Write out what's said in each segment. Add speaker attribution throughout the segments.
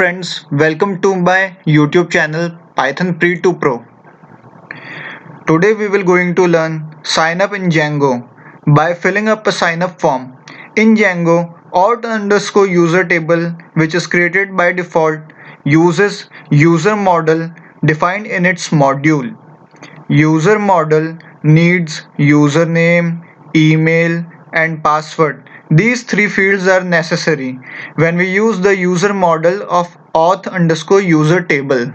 Speaker 1: friends, welcome to my YouTube channel Python Pre 2 Pro. Today we will going to learn sign up in Django by filling up a sign up form. In Django, auth underscore user table, which is created by default, uses user model defined in its module. User model needs username, email, and password. These three fields are necessary when we use the user model of auth underscore user table.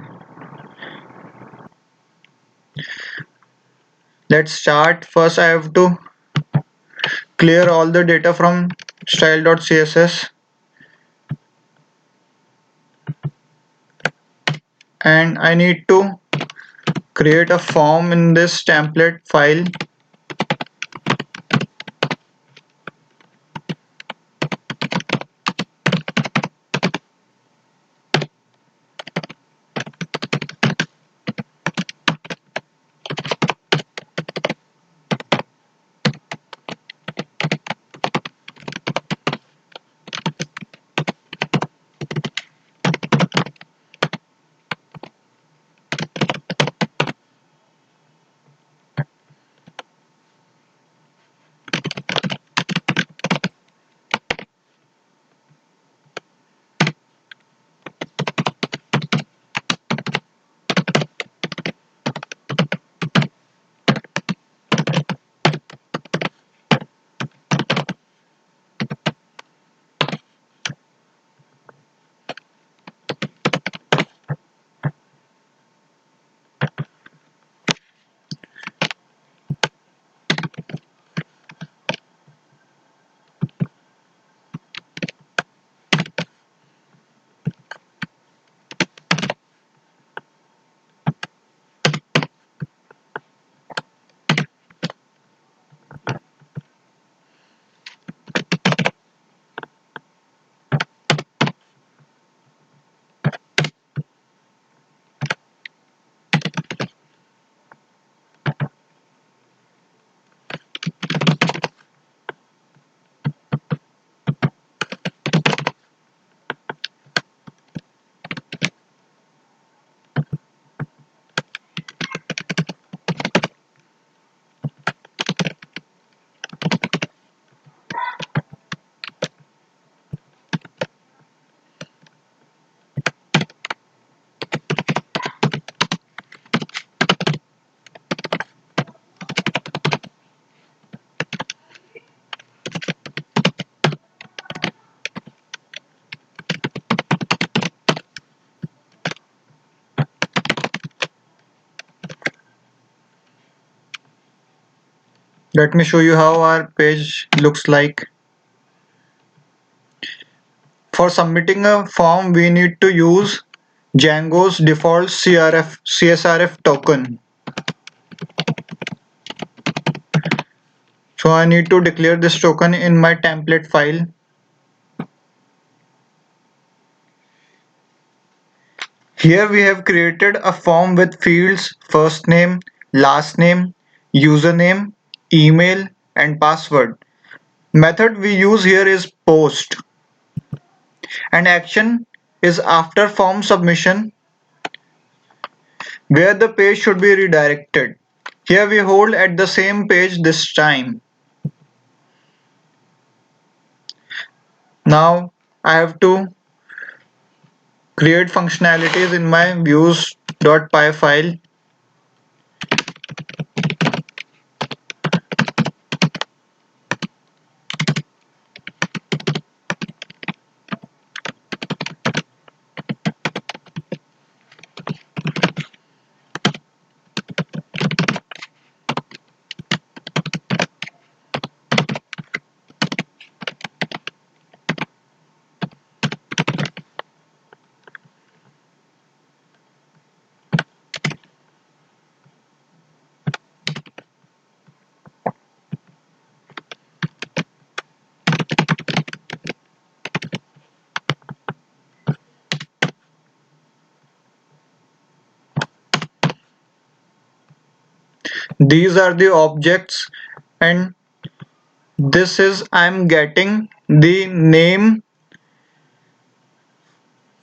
Speaker 1: Let's start. First, I have to clear all the data from style.css and I need to create a form in this template file. Let me show you how our page looks like. For submitting a form, we need to use Django's default CSRF token. So I need to declare this token in my template file. Here we have created a form with fields first name, last name, username, email, and password. Method we use here is post, and action is after form submission where the page should be redirected. Here we hold at the same page this time. Now I have to create functionalities in my views.py file. These are the objects, and this is I'm getting the name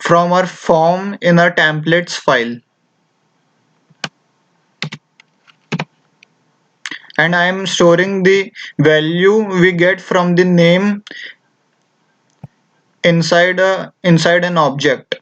Speaker 1: from our form in our templates file, and I am storing the value we get from the name inside an object.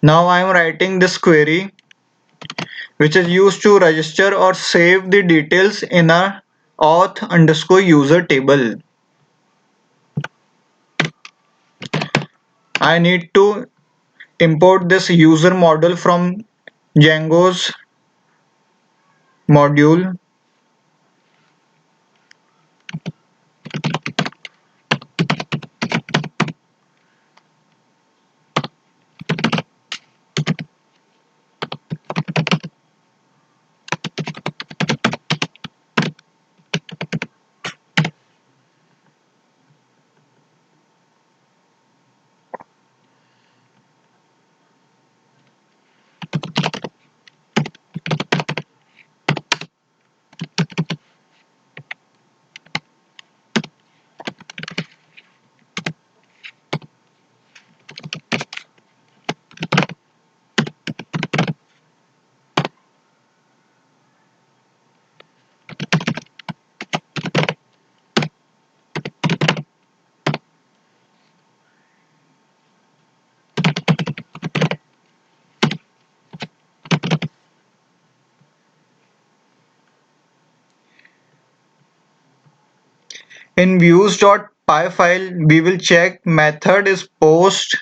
Speaker 1: Now I am writing this query, which is used to register or save the details in a auth_user table. I need to import this user model from Django's module. In views.py file, we will check method is post,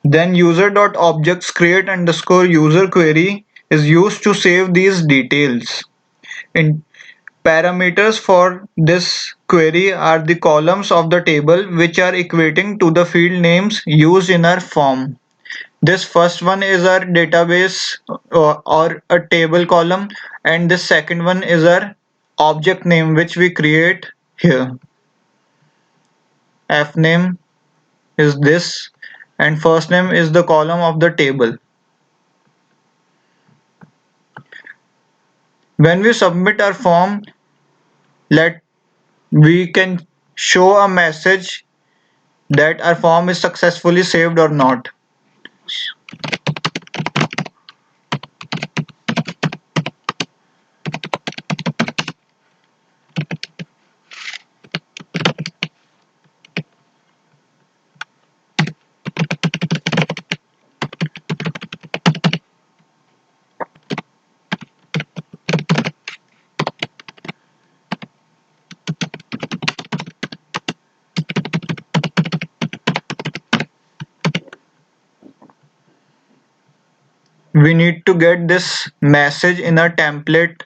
Speaker 1: then user.objects create underscore user query is used to save these details. In parameters for this query are the columns of the table which are equating to the field names used in our form. This first one is our database or a table column, and this second one is our object name which we create here. F name is this, and first name is the column of the table. When we submit our form, let we can show a message that our form is successfully saved or not. We need to get this message in a template.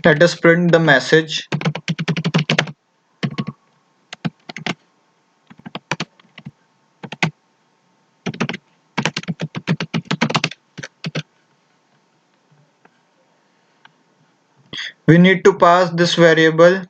Speaker 1: Let us print the message. We need to pass this variable.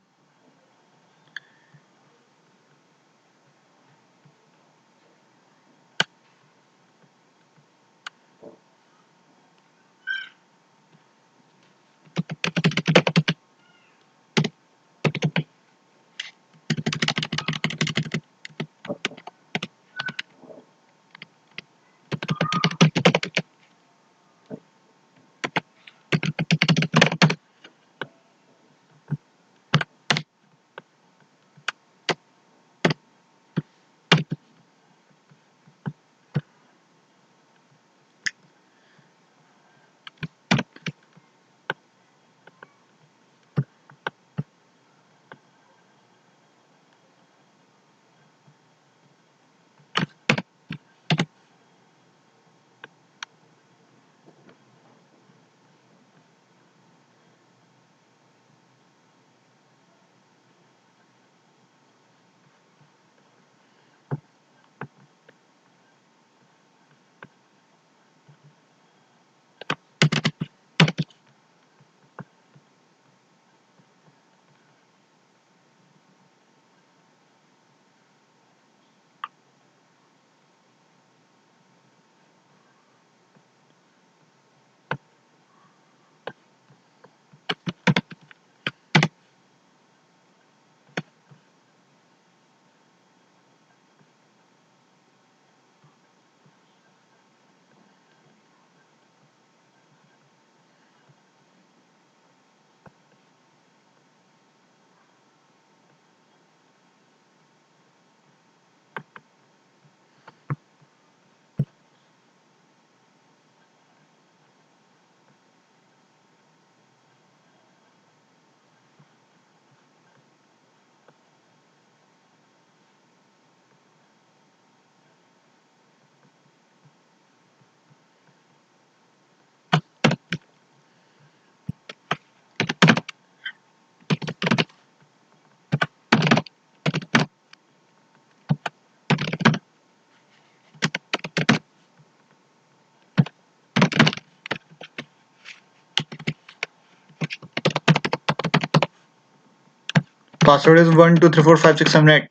Speaker 1: Password is 12345678.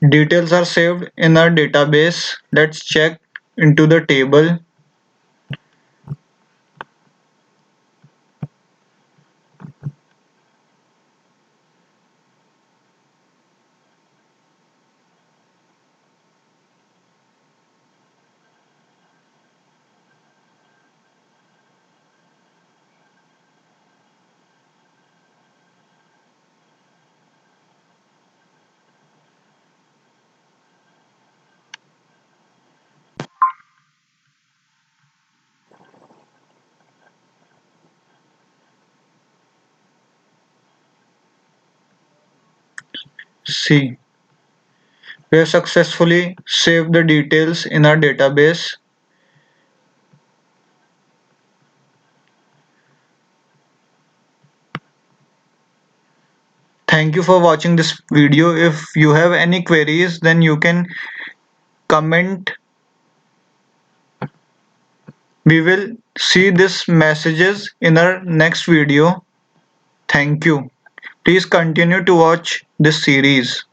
Speaker 1: Details are saved in our database. Let's check into the table. See, we have successfully saved the details in our database. Thank you for watching this video. If you have any queries, then you can comment. We will see these messages in our next video. Thank you. Please continue to watch this series.